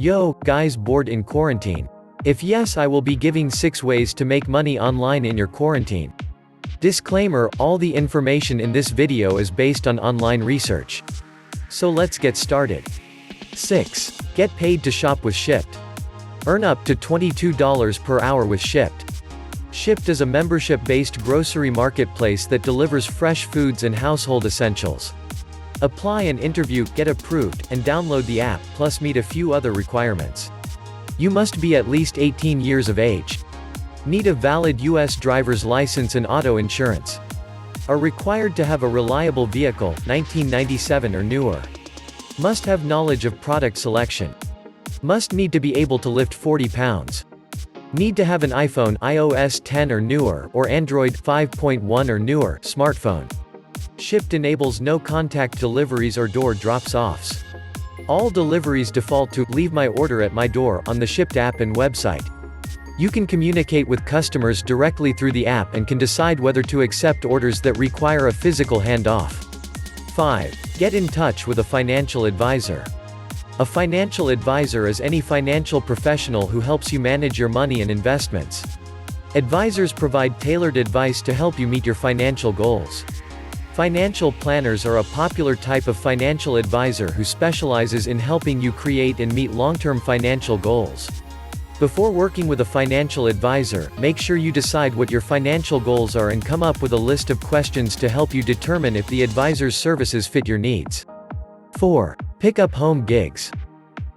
Yo, guys, bored in quarantine? If yes, I will be giving 6 ways to make money online in your quarantine. Disclaimer, all the information in this video is based on online research. So let's get started. 6. Get paid to shop with Shipt. Earn up to $22 per hour with Shipt. Shipt is a membership-based grocery marketplace that delivers fresh foods and household essentials. Apply and interview, get approved, and download the app, plus meet a few other requirements. You must be at least 18 years of age. Need a valid U.S. driver's license and auto insurance. Are required to have a reliable vehicle, 1997 or newer. Must have knowledge of product selection. Must need to be able to lift 40 pounds. Need to have an iPhone iOS 10 or newer, or Android 5.1 or newer, smartphone. Shipt enables no-contact deliveries or door drops-offs. All deliveries default to "Leave my order at my door" on the Shipt app and website. You can communicate with customers directly through the app and can decide whether to accept orders that require a physical handoff. 5. Get in touch with a financial advisor. A financial advisor is any financial professional who helps you manage your money and investments. Advisors provide tailored advice to help you meet your financial goals. Financial planners are a popular type of financial advisor who specializes in helping you create and meet long-term financial goals. Before working with a financial advisor, make sure you decide what your financial goals are and come up with a list of questions to help you determine if the advisor's services fit your needs. 4. Pick up home gigs.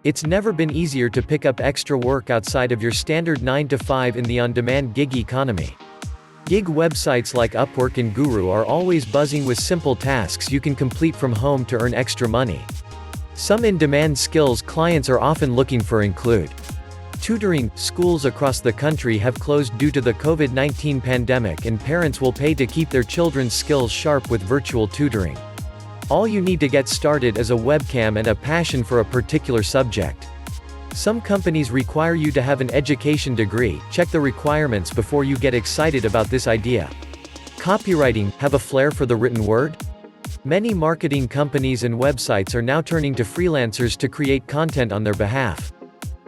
It's never been easier to pick up extra work outside of your standard 9 to 5 in the on-demand gig economy. Gig websites like Upwork and Guru are always buzzing with simple tasks you can complete from home to earn extra money. Some in-demand skills clients are often looking for include tutoring. Schools across the country have closed due to the COVID-19 pandemic, and parents will pay to keep their children's skills sharp with virtual tutoring. All you need to get started is a webcam and a passion for a particular subject. Some companies require you to have an education degree. Check the requirements before you get excited about this idea. Copywriting. Have a flair for the written word? Many marketing companies and websites are now turning to freelancers to create content on their behalf.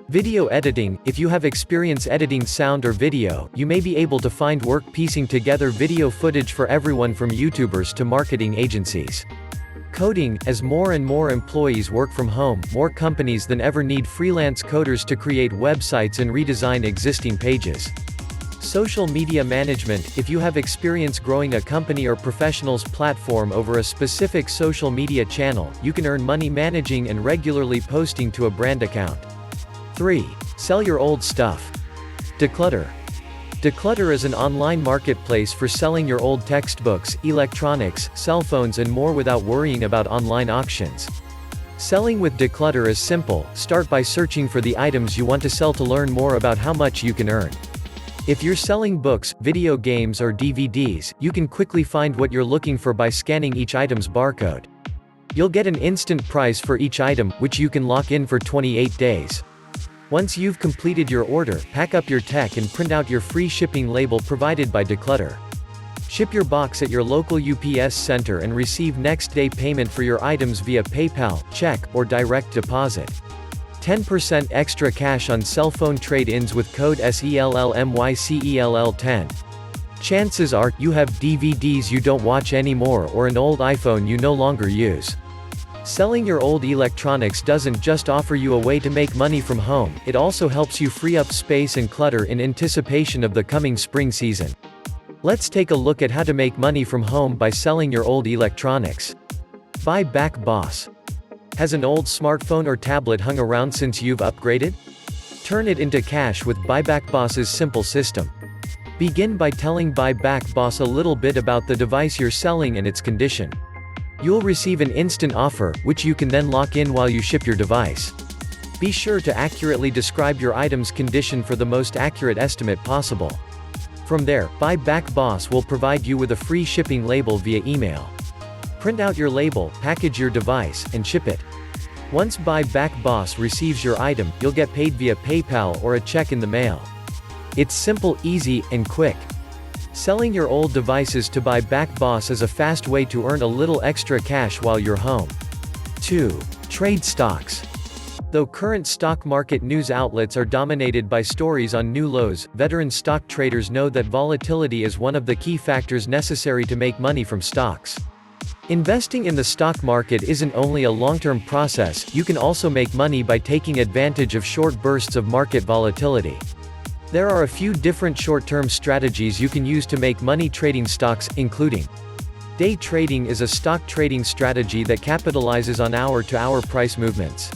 Video editing. If you have experience editing sound or video, you may be able to find work piecing together video footage for everyone from YouTubers to marketing agencies. Coding. As more and more employees work from home, more companies than ever need freelance coders to create websites and redesign existing pages. Social media management. If you have experience growing a company or professional's platform over a specific social media channel, you can earn money managing and regularly posting to a brand account. 3. Sell your old stuff. Declutter. Declutter is an online marketplace for selling your old textbooks, electronics, cell phones and more without worrying about online auctions. Selling with Declutter is simple. Start by searching for the items you want to sell to learn more about how much you can earn. If you're selling books, video games or DVDs, you can quickly find what you're looking for by scanning each item's barcode. You'll get an instant price for each item, which you can lock in for 28 days. Once you've completed your order, pack up your tech and print out your free shipping label provided by Declutter. Ship your box at your local UPS center and receive next-day payment for your items via PayPal, check, or direct deposit. 10% extra cash on cell phone trade-ins with code SELLMYCELL10. Chances are, you have DVDs you don't watch anymore or an old iPhone you no longer use. Selling your old electronics doesn't just offer you a way to make money from home, it also helps you free up space and clutter in anticipation of the coming spring season. Let's take a look at how to make money from home by selling your old electronics. Buy back Boss. Has an old smartphone or tablet hung around since you've upgraded? Turn it into cash with Buyback Boss's simple system. Begin by telling Buyback Boss a little bit about the device you're selling and its condition. You'll receive an instant offer, which you can then lock in while you ship your device. Be sure to accurately describe your item's condition for the most accurate estimate possible. From there, Buyback Boss will provide you with a free shipping label via email. Print out your label, package your device, and ship it. Once Buyback Boss receives your item, you'll get paid via PayPal or a check in the mail. It's simple, easy, and quick. Selling your old devices to Buyback Boss is a fast way to earn a little extra cash while you're home. 2. Trade stocks. Though current stock market news outlets are dominated by stories on new lows, veteran stock traders know that volatility is one of the key factors necessary to make money from stocks. Investing in the stock market isn't only a long-term process, you can also make money by taking advantage of short bursts of market volatility. There are a few different short-term strategies you can use to make money trading stocks, including day trading is a stock trading strategy that capitalizes on hour-to-hour price movements.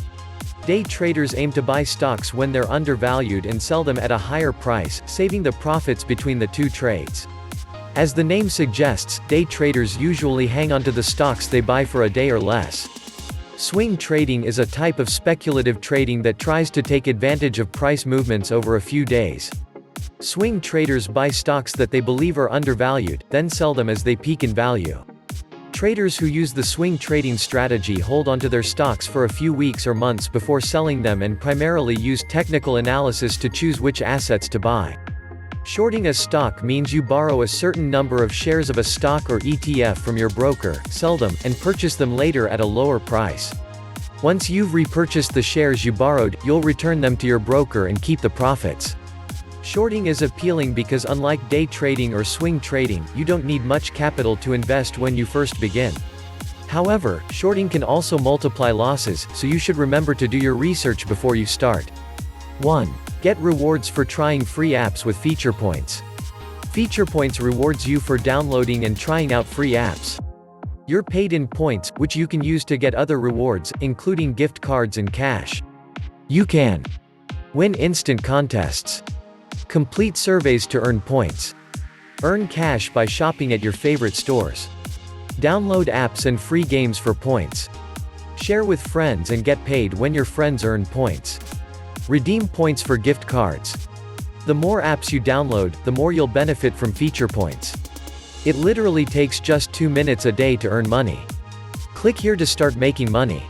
Day traders aim to buy stocks when they're undervalued and sell them at a higher price, saving the profits between the two trades. As the name suggests, day traders usually hang onto the stocks they buy for a day or less. Swing trading is a type of speculative trading that tries to take advantage of price movements over a few days. Swing traders buy stocks that they believe are undervalued, then sell them as they peak in value. Traders who use the swing trading strategy hold onto their stocks for a few weeks or months before selling them and primarily use technical analysis to choose which assets to buy. Shorting a stock means you borrow a certain number of shares of a stock or ETF from your broker, sell them, and purchase them later at a lower price. Once you've repurchased the shares you borrowed, you'll return them to your broker and keep the profits. Shorting is appealing because unlike day trading or swing trading, you don't need much capital to invest when you first begin. However, shorting can also multiply losses, so you should remember to do your research before you start. 1. Get rewards for trying free apps with Feature Points. Feature Points rewards you for downloading and trying out free apps. You're paid in points, which you can use to get other rewards, including gift cards and cash. You can win instant contests, complete surveys to earn points, earn cash by shopping at your favorite stores, download apps and free games for points, share with friends and get paid when your friends earn points, redeem points for gift cards. The more apps you download, the more you'll benefit from Feature Points. It literally takes just 2 minutes a day to earn money. Click here to start making money.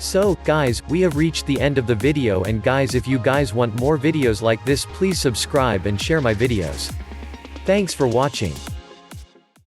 So, guys, we have reached the end of the video, and guys, if you guys want more videos like this, please subscribe and share my videos. Thanks for watching.